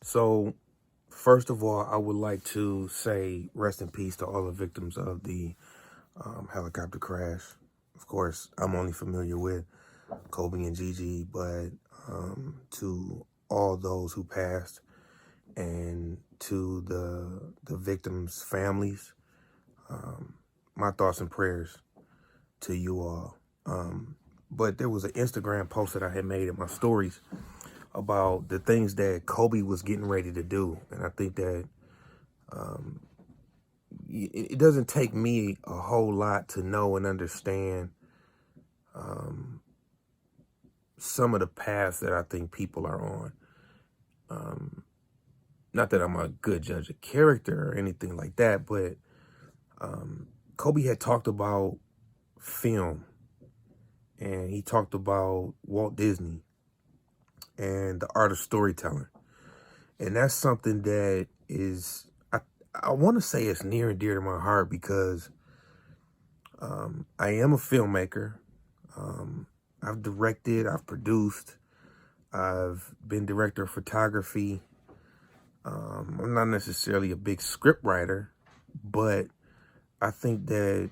So, first of all, I would like to say rest in peace to all the victims of the helicopter crash. Of course, I'm only familiar with Kobe and Gigi, but to all those who passed and to the victims' families, my thoughts and prayers to you all. But there was an Instagram post that I had made in my stories about the things that Kobe was getting ready to do. And I think that it doesn't take me a whole lot to know and understand some of the paths that I think people are on. Not that I'm a good judge of character or anything like that, but Kobe had talked about film, and he talked about Walt Disney and the art of storytelling. And that's something that is, I want to say it's near and dear to my heart because I am a filmmaker. I've directed, I've produced, I've been director of photography. I'm not necessarily a big script writer, but I think that,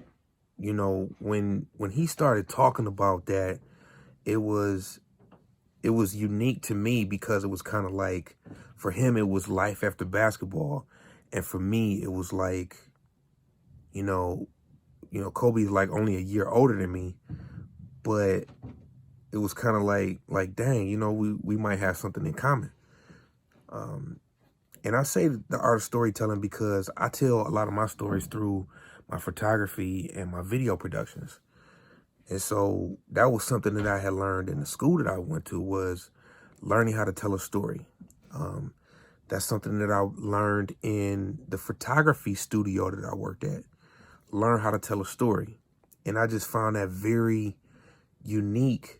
you know, when he started talking about that, it was unique to me because it was kind of like, for him, it was life after basketball. And for me, it was like, you know, Kobe's like only a year older than me, but it was kind of like, dang, you know, we might have something in common. And I say the art of storytelling because I tell a lot of my stories through my photography and my video productions. And so that was something that I had learned in the school that I went to, was learning how to tell a story. That's something that I learned in the photography studio that I worked at. Learn how to tell a story. And I just found that very unique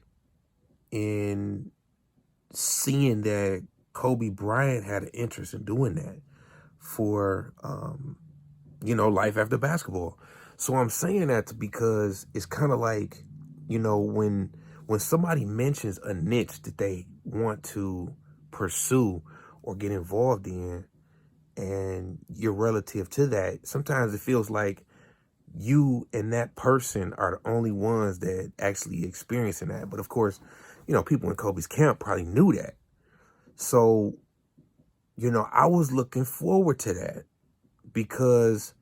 in seeing that Kobe Bryant had an interest in doing that for, life after basketball. So I'm saying that because it's kind of like, you know, when somebody mentions a niche that they want to pursue or get involved in, and you're relative to that, sometimes it feels like you and that person are the only ones that actually experiencing that. But of course, you know, people in Kobe's camp probably knew that. So, you know, I was looking forward to that because,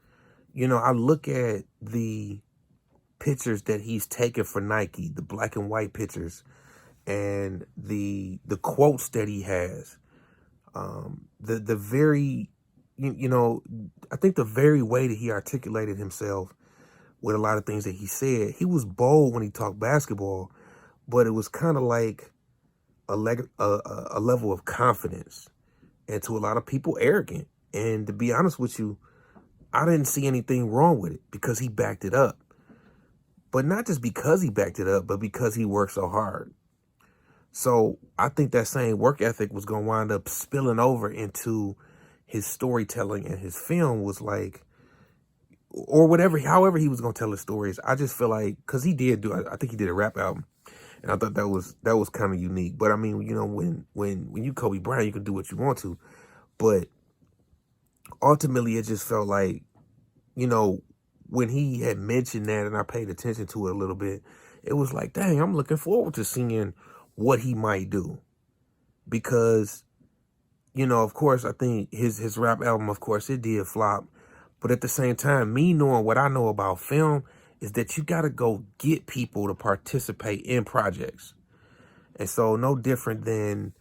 you know, I look at the pictures that he's taken for Nike, the black and white pictures, and the quotes that he has, the very, you know, I think the very way that he articulated himself with a lot of things that he said, he was bold when he talked basketball, but it was kind of like a level of confidence, and to a lot of people, arrogant. And to be honest with you, I didn't see anything wrong with it because he backed it up. But not just because he backed it up, but because he worked so hard. So I think that same work ethic was going to wind up spilling over into his storytelling, and his film was like, or whatever, however he was going to tell his stories. I just feel like, because he did do, I think he did a rap album, and I thought that was kind of unique. But I mean, you know, when you Kobe Bryant, you can do what you want to, but ultimately it just felt like, you know, when he had mentioned that and I paid attention to it a little bit, it was like, dang, I'm looking forward to seeing what he might do. Because, you know, of course, I think his rap album, of course, it did flop. But at the same time, me knowing what I know about film is that you got to go get people to participate in projects. And so no different than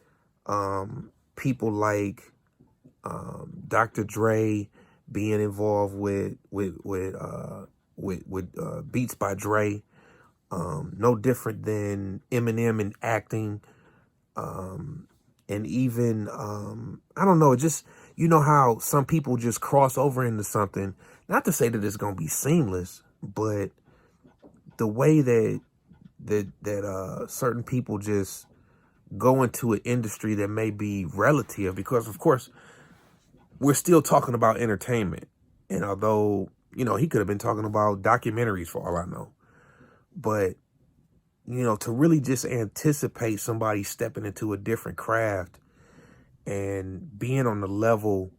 people like Dr. Dre being involved with Beats by Dre. No different than Eminem in acting. And even, I don't know, just, you know how some people just cross over into something. Not to say that it's going to be seamless, but the way that certain people just go into an industry that may be relative, because of course we're still talking about entertainment. And although, you know, he could have been talking about documentaries for all I know, but, you know, to really just anticipate somebody stepping into a different craft and being on the level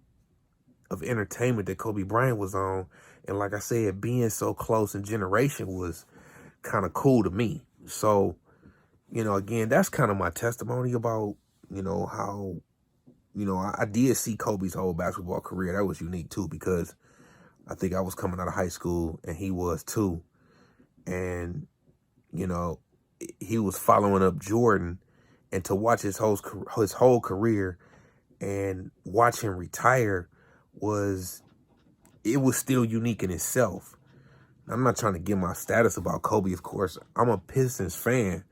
of entertainment that Kobe Bryant was on, and like I said, being so close in generation was kind of cool to me. So, again, that's kind of my testimony about, how, I did see Kobe's whole basketball career. That was unique too, because I think I was coming out of high school and he was too. And, you know, he was following up Jordan, and to watch his whole career and watch him retire was still unique in itself. I'm not trying to get my status about Kobe, of course. I'm a Pistons fan,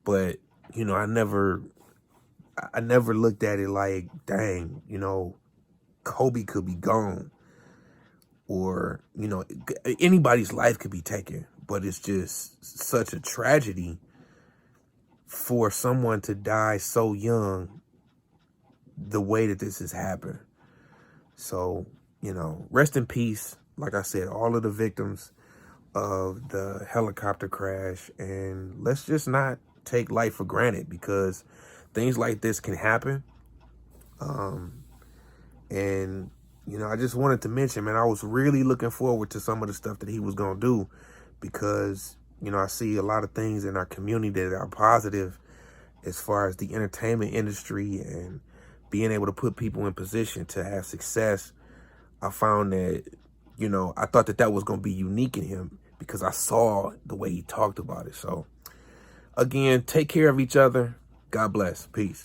but I never looked at it like, dang, Kobe could be gone, or anybody's life could be taken. But it's just such a tragedy for someone to die so young, the way that this has happened. So, rest in peace. Like I said, all of the victims of the helicopter crash, and let's just not take life for granted, because things like this can happen. And I just wanted to mention, man, I was really looking forward to some of the stuff that he was gonna do, because I see a lot of things in our community that are positive as far as the entertainment industry and being able to put people in position to have success. I found that, I thought that was going to be unique in him, because I saw the way he talked about it. So, again, take care of each other. God bless. Peace.